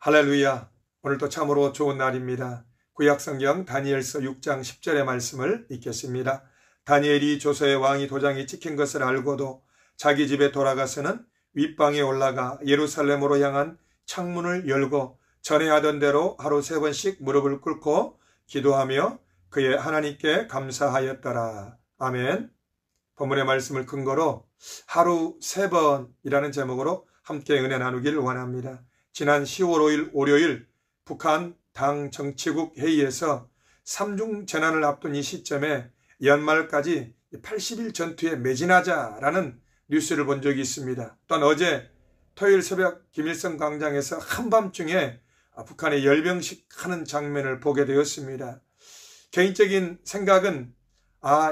할렐루야. 오늘도 참으로 좋은 날입니다. 구약성경 다니엘서 6장 10절의 말씀을 읽겠습니다. 다니엘이 조서의 왕이 도장이 찍힌 것을 알고도 자기 집에 돌아가서는 윗방에 올라가 예루살렘으로 향한 창문을 열고 전에 하던 대로 하루 3번씩 무릎을 꿇고 기도하며 그의 하나님께 감사하였더라. 아멘. 본문의 말씀을 근거로 하루 3번이라는 제목으로 함께 은혜 나누기를 원합니다. 지난 10월 5일 월요일 북한 당 정치국 회의에서 3중 재난을 앞둔 이 시점에 연말까지 80일 전투에 매진하자라는 뉴스를 본 적이 있습니다. 또한 어제 토요일 새벽 김일성 광장에서 한밤중에 북한의 열병식 하는 장면을 보게 되었습니다. 개인적인 생각은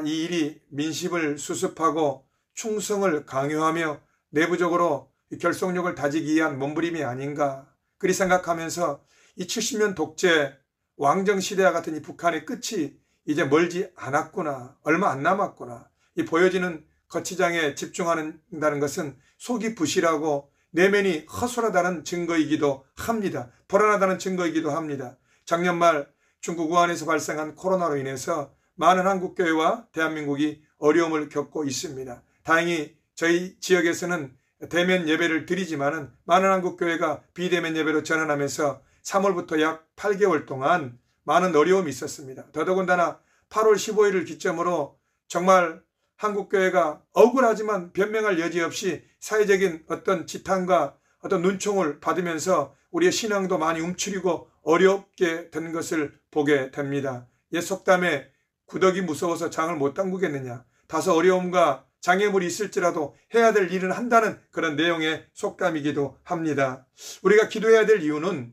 이 일이 민심을 수습하고 충성을 강요하며 내부적으로 결속력을 다지기 위한 몸부림이 아닌가 그리 생각하면서 이 70년 독재 왕정시대와 같은 이 북한의 끝이 이제 멀지 않았구나, 얼마 안 남았구나. 이 보여지는 거치장에 집중한다는 것은 속이 부실하고 내면이 허술하다는 증거이기도 합니다. 불안하다는 증거이기도 합니다. 작년 말 중국 우한에서 발생한 코로나로 인해서 많은 한국교회와 대한민국이 어려움을 겪고 있습니다. 다행히 저희 지역에서는 대면 예배를 드리지만은 많은 한국교회가 비대면 예배로 전환하면서 3월부터 약 8개월 동안 많은 어려움이 있었습니다. 더더군다나 8월 15일을 기점으로 정말 한국교회가 억울하지만 변명할 여지 없이 사회적인 어떤 지탄과 어떤 눈총을 받으면서 우리의 신앙도 많이 움츠리고 어렵게 된 것을 보게 됩니다. 옛 속담에 구더기 무서워서 장을 못 담그겠느냐. 다소 어려움과 장애물이 있을지라도 해야 될 일은 한다는 그런 내용의 속담이기도 합니다. 우리가 기도해야 될 이유는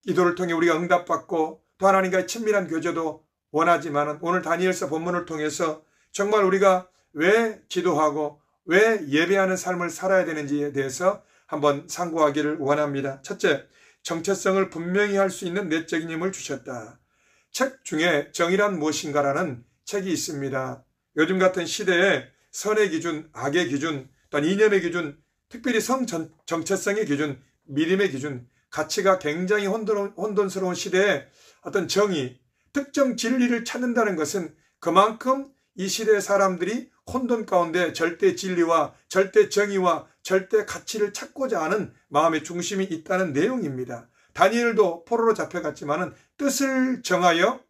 기도를 통해 우리가 응답받고 또 하나님과의 친밀한 교제도 원하지만 오늘 다니엘서 본문을 통해서 정말 우리가 왜 기도하고 왜 예배하는 삶을 살아야 되는지에 대해서 한번 상고하기를 원합니다. 첫째, 정체성을 분명히 할 수 있는 내적인 힘을 주셨다. 책 중에 정의란 무엇인가라는 책이 있습니다. 요즘 같은 시대에 선의 기준, 악의 기준, 또한 이념의 기준, 특별히 정체성의 기준, 믿음의 기준, 가치가 굉장히 혼돈스러운 시대에 어떤 정의, 특정 진리를 찾는다는 것은 그만큼 이 시대의 사람들이 혼돈 가운데 절대 진리와 절대 정의와 절대 가치를 찾고자 하는 마음의 중심이 있다는 내용입니다. 다니엘도 포로로 잡혀갔지만은 뜻을 정하여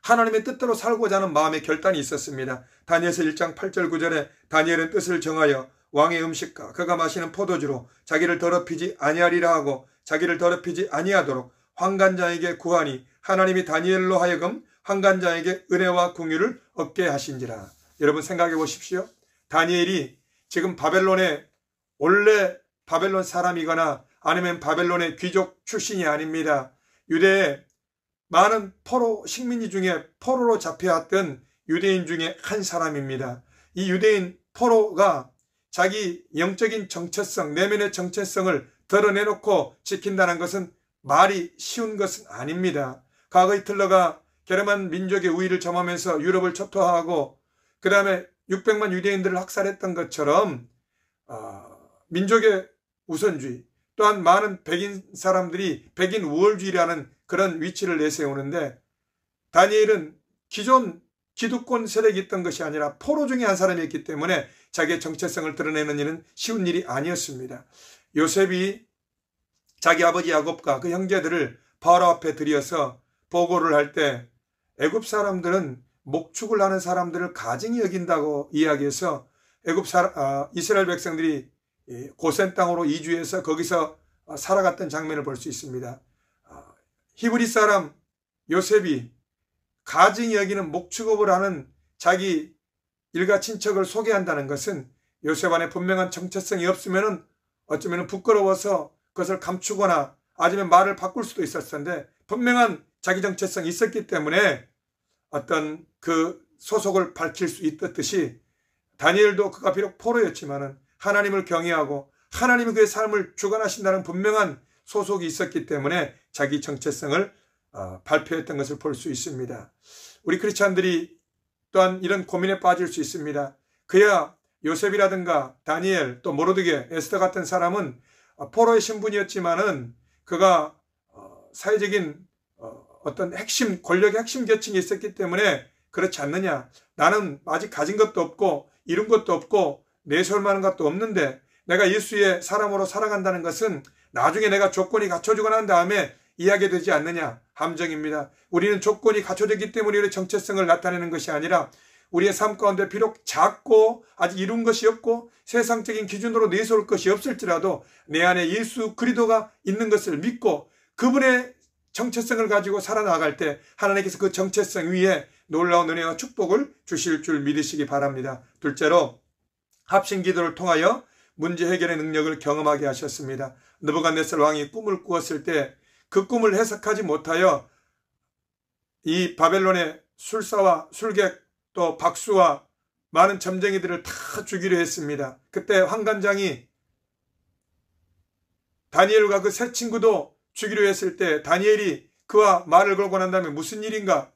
하나님의 뜻대로 살고자 하는 마음의 결단이 있었습니다. 다니엘서 1장 8절 9절에 다니엘은 뜻을 정하여 왕의 음식과 그가 마시는 포도주로 자기를 더럽히지 아니하리라 하고 자기를 더럽히지 아니하도록 환관장에게 구하니 하나님이 다니엘로 하여금 환관장에게 은혜와 긍휼을 얻게 하신지라. 여러분 생각해 보십시오. 다니엘이 지금 바벨론의 원래 바벨론 사람이거나 아니면 바벨론의 귀족 출신이 아닙니다. 유대의 많은 포로 식민지 중에 포로로 잡혀왔던 유대인 중에 한 사람입니다. 이 유대인 포로가 자기 영적인 정체성, 내면의 정체성을 드러내놓고 지킨다는 것은 말이 쉬운 것은 아닙니다. 과거 히틀러가 게르만 민족의 우위를 점하면서 유럽을 초토화하고 그 다음에 600만 유대인들을 학살했던 것처럼 민족의 우선주의 또한 많은 백인 사람들이 백인 우월주의라는 그런 위치를 내세우는데 다니엘은 기존 기득권 세력이 있던 것이 아니라 포로 중에 한 사람이었기 때문에 자기의 정체성을 드러내는 일은 쉬운 일이 아니었습니다. 요셉이 자기 아버지 야곱과 그 형제들을 바로 앞에 들여서 보고를 할 때 애굽 사람들은 목축을 하는 사람들을 가증히 여긴다고 이야기해서 이스라엘 백성들이 고센 땅으로 이주해서 거기서 살아갔던 장면을 볼 수 있습니다. 히브리 사람 요셉이 가증히 여기는 목축업을 하는 자기 일가 친척을 소개한다는 것은 요셉 안에 분명한 정체성이 없으면 어쩌면 부끄러워서 그것을 감추거나 아니면 말을 바꿀 수도 있었을 텐데 분명한 자기 정체성이 있었기 때문에 어떤 그 소속을 밝힐 수 있듯이 다니엘도 그가 비록 포로였지만은 하나님을 경외하고 하나님이 그의 삶을 주관하신다는 분명한 소속이 있었기 때문에 자기 정체성을 발표했던 것을 볼 수 있습니다. 우리 크리스찬들이 또한 이런 고민에 빠질 수 있습니다. 그야 요셉이라든가 다니엘 또 모르드게 에스더 같은 사람은 포로의 신분이었지만은 그가 사회적인 어떤 핵심, 권력의 핵심 계층이 있었기 때문에 그렇지 않느냐. 나는 아직 가진 것도 없고 이룬 것도 없고 내세울 만한 것도 없는데 내가 예수의 사람으로 살아간다는 것은 나중에 내가 조건이 갖춰지고 난 다음에 이야기 되지 않느냐. 함정입니다. 우리는 조건이 갖춰졌기 때문에 우리의 정체성을 나타내는 것이 아니라 우리의 삶 가운데 비록 작고 아직 이룬 것이 없고 세상적인 기준으로 내세울 것이 없을지라도 내 안에 예수 그리스도가 있는 것을 믿고 그분의 정체성을 가지고 살아나갈 때 하나님께서 그 정체성 위에 놀라운 은혜와 축복을 주실 줄 믿으시기 바랍니다. 둘째로 합심기도를 통하여 문제 해결의 능력을 경험하게 하셨습니다. 느부갓네살 왕이 꿈을 꾸었을 때 그 꿈을 해석하지 못하여 이 바벨론의 술사와 술객 또 박수와 많은 점쟁이들을 다 죽이려 했습니다. 그때 환관장이 다니엘과 그 세 친구도 죽이려 했을 때 다니엘이 그와 말을 걸고 난 다음에 무슨 일인가?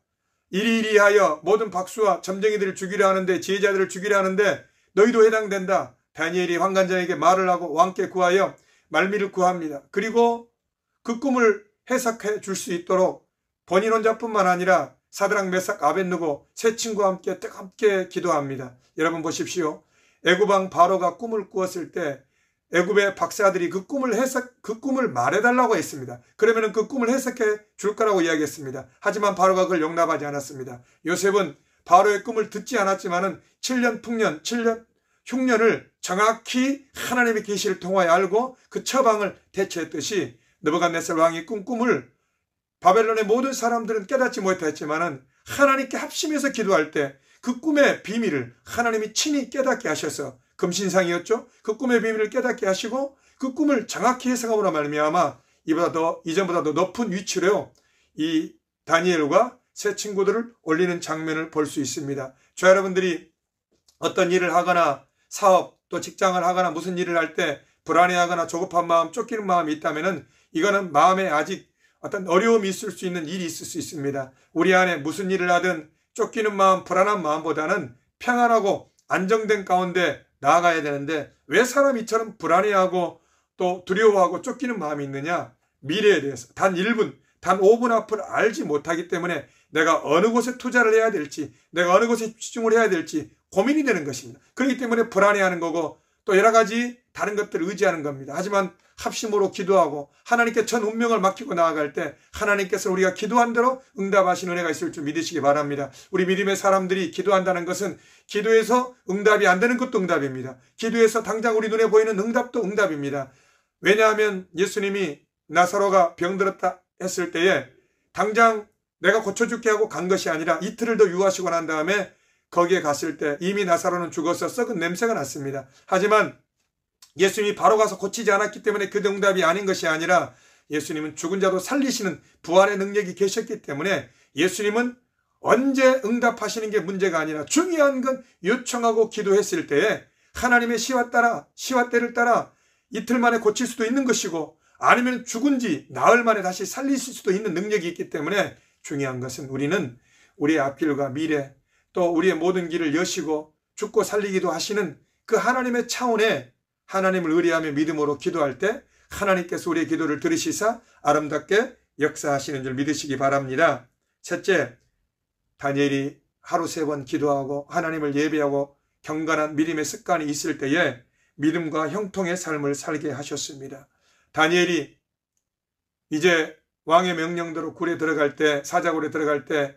이리이리하여 모든 박수와 점쟁이들을 죽이려 하는데 지혜자들을 죽이려 하는데 너희도 해당된다. 다니엘이 환관장에게 말을 하고 왕께 구하여 말미를 구합니다. 그리고 그 꿈을 해석해 줄 수 있도록 본인 혼자뿐만 아니라 사드락 메삭 아벳느고 세 친구와 함께 뜨겁게 기도합니다. 여러분 보십시오. 애굽왕 바로가 꿈을 꾸었을 때 애굽의 박사들이 그 꿈을 말해달라고 했습니다. 그러면 그 꿈을 해석해 줄 거라고 이야기했습니다. 하지만 바로가 그걸 용납하지 않았습니다. 요셉은 바로의 꿈을 듣지 않았지만은 7년 풍년, 7년 흉년을 정확히 하나님의 계시를 통하여 알고 그 처방을 대처했듯이 느부갓네살 왕이 꾼 꿈을 바벨론의 모든 사람들은 깨닫지 못했지만은 하나님께 합심해서 기도할 때 그 꿈의 비밀을 하나님이 친히 깨닫게 하셔서 금신상이었죠. 그 꿈의 비밀을 깨닫게 하시고 그 꿈을 정확히 해석함으로 말미암아 이전보다 더 높은 위치로 이 다니엘과 세 친구들을 올리는 장면을 볼 수 있습니다. 저 여러분들이 어떤 일을 하거나 사업 또 직장을 하거나 무슨 일을 할 때 불안해하거나 조급한 마음, 쫓기는 마음이 있다면은 이거는 마음에 아직 어떤 어려움이 있을 수 있는 일이 있을 수 있습니다. 우리 안에 무슨 일을 하든 쫓기는 마음, 불안한 마음보다는 평안하고 안정된 가운데 나아가야 되는데 왜 사람이 이처럼 불안해하고 또 두려워하고 쫓기는 마음이 있느냐? 미래에 대해서 단 1분, 단 5분 앞을 알지 못하기 때문에 내가 어느 곳에 투자를 해야 될지, 내가 어느 곳에 집중을 해야 될지 고민이 되는 것입니다. 그렇기 때문에 불안해하는 거고 또 여러 가지 다른 것들을 의지하는 겁니다. 하지만 합심으로 기도하고 하나님께 전 운명을 맡기고 나아갈 때 하나님께서 우리가 기도한 대로 응답하시는 은혜가 있을 줄 믿으시기 바랍니다. 우리 믿음의 사람들이 기도한다는 것은 기도에서 응답이 안 되는 것도 응답입니다. 기도에서 당장 우리 눈에 보이는 응답도 응답입니다. 왜냐하면 예수님이 나사로가 병들었다 했을 때에 당장 내가 고쳐줄게 하고 간 것이 아니라 이틀을 더 유하시고 난 다음에 거기에 갔을 때 이미 나사로는 죽어서 썩은 냄새가 났습니다. 하지만 예수님이 바로 가서 고치지 않았기 때문에 그 응답이 아닌 것이 아니라 예수님은 죽은 자도 살리시는 부활의 능력이 계셨기 때문에 예수님은 언제 응답하시는 게 문제가 아니라 중요한 건 요청하고 기도했을 때에 하나님의 시와때를 따라 이틀 만에 고칠 수도 있는 것이고 아니면 죽은 지 나흘 만에 다시 살리실 수도 있는 능력이 있기 때문에 중요한 것은 우리는 우리의 앞길과 미래 또 우리의 모든 길을 여시고 죽고 살리기도 하시는 그 하나님의 차원에 하나님을 의뢰하며 믿음으로 기도할 때 하나님께서 우리의 기도를 들으시사 아름답게 역사하시는 줄 믿으시기 바랍니다. 셋째, 다니엘이 하루 3번 기도하고 하나님을 예배하고 경건한 믿음의 습관이 있을 때에 믿음과 형통의 삶을 살게 하셨습니다. 다니엘이 이제 왕의 명령대로 굴에 들어갈 때, 사자굴에 들어갈 때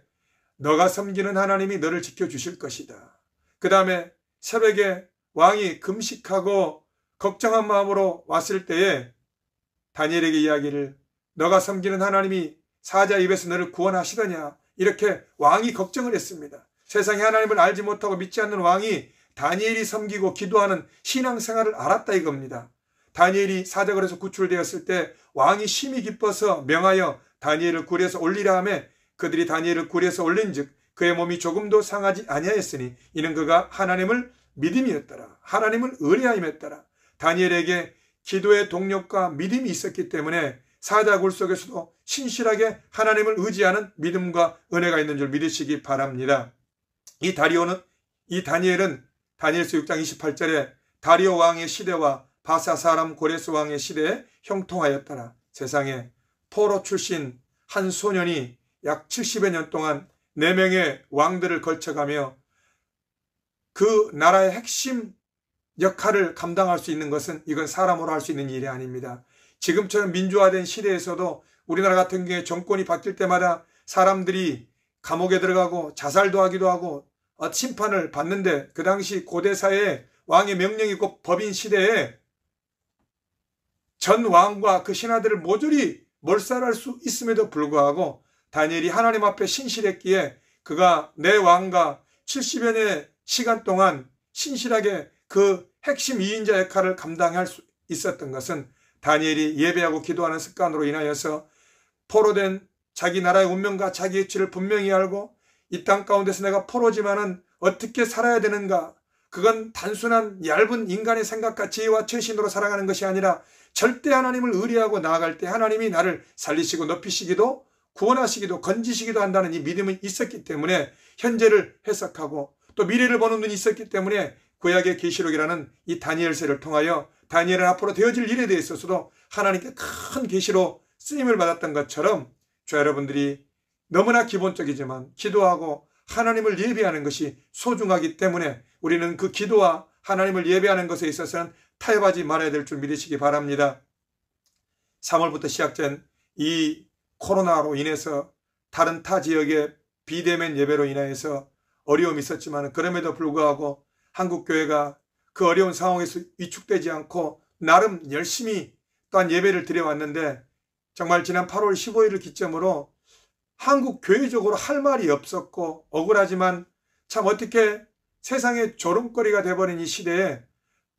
너가 섬기는 하나님이 너를 지켜주실 것이다. 그 다음에 새벽에 왕이 금식하고 걱정한 마음으로 왔을 때에 다니엘에게 이야기를 너가 섬기는 하나님이 사자 입에서 너를 구원하시더냐 이렇게 왕이 걱정을 했습니다. 세상에 하나님을 알지 못하고 믿지 않는 왕이 다니엘이 섬기고 기도하는 신앙생활을 알았다 이겁니다. 다니엘이 사자굴에서 구출되었을 때 왕이 심히 기뻐서 명하여 다니엘을 굴에서 올리라 하며 그들이 다니엘을 굴에서 올린즉 그의 몸이 조금도 상하지 아니하였으니 이는 그가 하나님을 믿음이었더라. 하나님을 의뢰하였더라. 다니엘에게 기도의 동력과 믿음이 있었기 때문에 사자굴 속에서도 신실하게 하나님을 의지하는 믿음과 은혜가 있는 줄 믿으시기 바랍니다. 이 다니엘은 다니엘서 6장 28절에 다리오 왕의 시대와 바사 사람 고레스 왕의 시대에 형통하였더라. 세상에 포로 출신 한 소년이 약 70여 년 동안 4명의 왕들을 거쳐가며 그 나라의 핵심 역할을 감당할 수 있는 것은 이건 사람으로 할 수 있는 일이 아닙니다. 지금처럼 민주화된 시대에서도 우리나라 같은 경우에 정권이 바뀔 때마다 사람들이 감옥에 들어가고 자살도 하기도 하고 심판을 받는데, 그 당시 고대사회에 왕의 명령이 곧 법인 시대에 전 왕과 그 신하들을 모조리 몰살할 수 있음에도 불구하고 다니엘이 하나님 앞에 신실했기에 그가 내 왕과 70여 년의 시간 동안 신실하게 그 핵심 2인자 역할을 감당할 수 있었던 것은 다니엘이 예배하고 기도하는 습관으로 인하여서 포로된 자기 나라의 운명과 자기의 위치를 분명히 알고 이 땅 가운데서 내가 포로지만은 어떻게 살아야 되는가, 그건 단순한 얇은 인간의 생각과 지혜와 최신으로 살아가는 것이 아니라 절대 하나님을 의뢰하고 나아갈 때 하나님이 나를 살리시고 높이시기도 구원하시기도 건지시기도 한다는 이 믿음이 있었기 때문에 현재를 해석하고 또 미래를 보는 눈이 있었기 때문에 구약의 계시록이라는 이 다니엘서를 통하여 다니엘은 앞으로 되어질 일에 대해 있어서도 하나님께 큰 계시로 쓰임을 받았던 것처럼 저 여러분들이 너무나 기본적이지만 기도하고 하나님을 예배하는 것이 소중하기 때문에 우리는 그 기도와 하나님을 예배하는 것에 있어서는 타협하지 말아야 될 줄 믿으시기 바랍니다. 3월부터 시작된 이 코로나로 인해서 다른 타 지역의 비대면 예배로 인하여서 어려움이 있었지만 그럼에도 불구하고 한국교회가 그 어려운 상황에서 위축되지 않고 나름 열심히 또한 예배를 드려왔는데, 정말 지난 8월 15일을 기점으로 한국교회적으로 할 말이 없었고 억울하지만 참 어떻게 세상의 조롱거리가 돼버린 이 시대에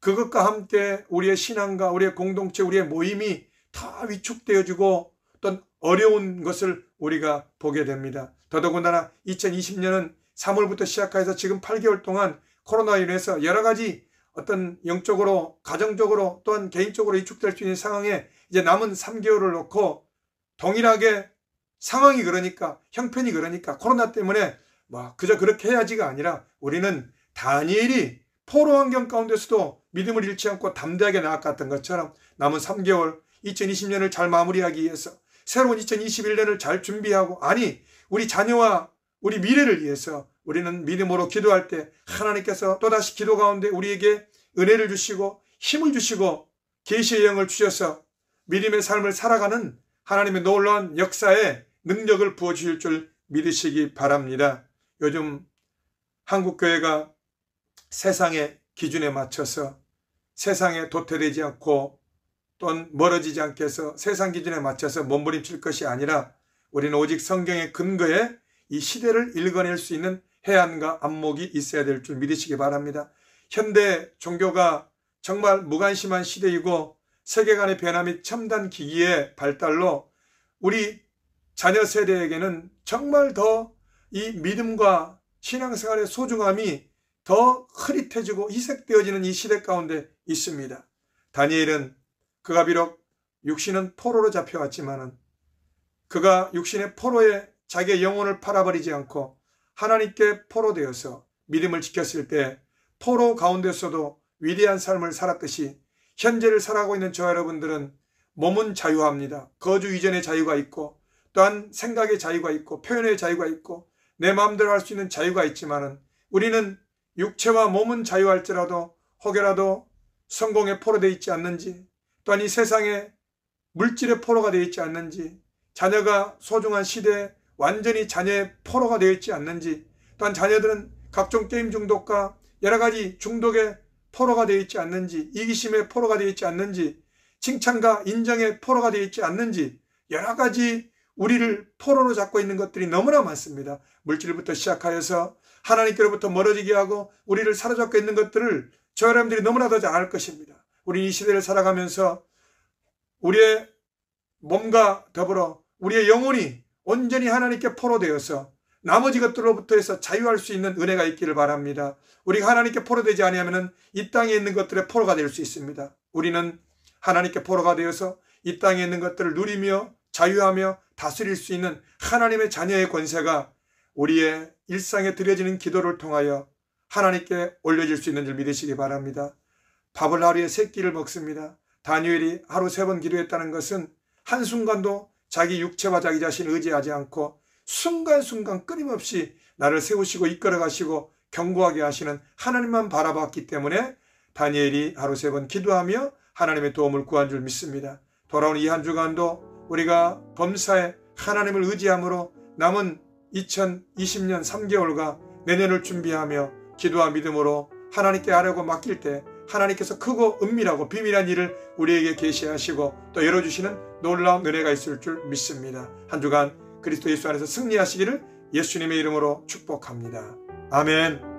그것과 함께 우리의 신앙과 우리의 공동체, 우리의 모임이 다 위축되어지고 또 어려운 것을 우리가 보게 됩니다. 더더군다나 2020년은 3월부터 시작해서 지금 8개월 동안 코로나로 인해서 여러 가지 어떤 영적으로, 가정적으로 또한 개인적으로 위축될 수 있는 상황에 이제 남은 3개월을 놓고 동일하게 상황이 그러니까, 형편이 그러니까 코로나 때문에 그저 그렇게 해야지가 아니라 우리는 다니엘이 포로 환경 가운데서도 믿음을 잃지 않고 담대하게 나아갔던 것처럼 남은 3개월 2020년을 잘 마무리하기 위해서 새로운 2021년을 잘 준비하고, 아니 우리 자녀와 우리 미래를 위해서 우리는 믿음으로 기도할 때 하나님께서 또다시 기도 가운데 우리에게 은혜를 주시고 힘을 주시고 계시의 영을 주셔서 믿음의 삶을 살아가는 하나님의 놀라운 역사에 능력을 부어주실 줄 믿으시기 바랍니다. 요즘 한국교회가 세상의 기준에 맞춰서 세상에 도태되지 않고 또는 멀어지지 않게 해서 세상 기준에 맞춰서 몸부림칠 것이 아니라 우리는 오직 성경의 근거에 이 시대를 읽어낼 수 있는 해안과 안목이 있어야 될 줄 믿으시기 바랍니다. 현대 종교가 정말 무관심한 시대이고 세계관의 변화 및 첨단 기기의 발달로 우리 자녀 세대에게는 정말 더 이 믿음과 신앙생활의 소중함이 더 흐릿해지고 희색되어지는 이 시대 가운데 있습니다. 다니엘은 그가 비록 육신은 포로로 잡혀왔지만은 그가 육신의 포로에 자기의 영혼을 팔아버리지 않고 하나님께 포로되어서 믿음을 지켰을 때 포로 가운데서도 위대한 삶을 살았듯이 현재를 살아가고 있는 저 여러분들은 몸은 자유합니다. 거주 이전의 자유가 있고 또한 생각의 자유가 있고 표현의 자유가 있고 내 마음대로 할 수 있는 자유가 있지만은 우리는 육체와 몸은 자유할지라도 혹여라도 성공의 포로 되어 있지 않는지, 또한 이 세상에 물질의 포로가 되어 있지 않는지, 자녀가 소중한 시대에 완전히 자녀의 포로가 되어 있지 않는지, 또한 자녀들은 각종 게임 중독과 여러 가지 중독의 포로가 되어 있지 않는지, 이기심의 포로가 되어 있지 않는지, 칭찬과 인정의 포로가 되어 있지 않는지, 여러 가지 우리를 포로로 잡고 있는 것들이 너무나 많습니다. 물질부터 시작하여서 하나님께로부터 멀어지게 하고 우리를 사로잡고 있는 것들을 저 여러분들이 너무나도 잘 알 것입니다. 우리 이 시대를 살아가면서 우리의 몸과 더불어 우리의 영혼이 온전히 하나님께 포로되어서 나머지 것들로부터 해서 자유할 수 있는 은혜가 있기를 바랍니다. 우리가 하나님께 포로되지 아니하면 이 땅에 있는 것들의 포로가 될 수 있습니다. 우리는 하나님께 포로가 되어서 이 땅에 있는 것들을 누리며 자유하며 다스릴 수 있는 하나님의 자녀의 권세가 우리의 일상에 드려지는 기도를 통하여 하나님께 올려질 수 있는 줄 믿으시기 바랍니다. 밥을 하루에 3끼를 먹습니다. 다니엘이 하루 3번 기도했다는 것은 한순간도 자기 육체와 자기 자신을 의지하지 않고 순간순간 끊임없이 나를 세우시고 이끌어 가시고 견고하게 하시는 하나님만 바라봤기 때문에 다니엘이 하루 3번 기도하며 하나님의 도움을 구한 줄 믿습니다. 돌아온 이 한 주간도 우리가 범사에 하나님을 의지함으로 남은 2020년 3개월과 내년을 준비하며 기도와 믿음으로 하나님께 하려고 맡길 때 하나님께서 크고 은밀하고 비밀한 일을 우리에게 계시하시고 또 열어주시는 놀라운 은혜가 있을 줄 믿습니다. 한 주간 그리스도 예수 안에서 승리하시기를 예수님의 이름으로 축복합니다. 아멘.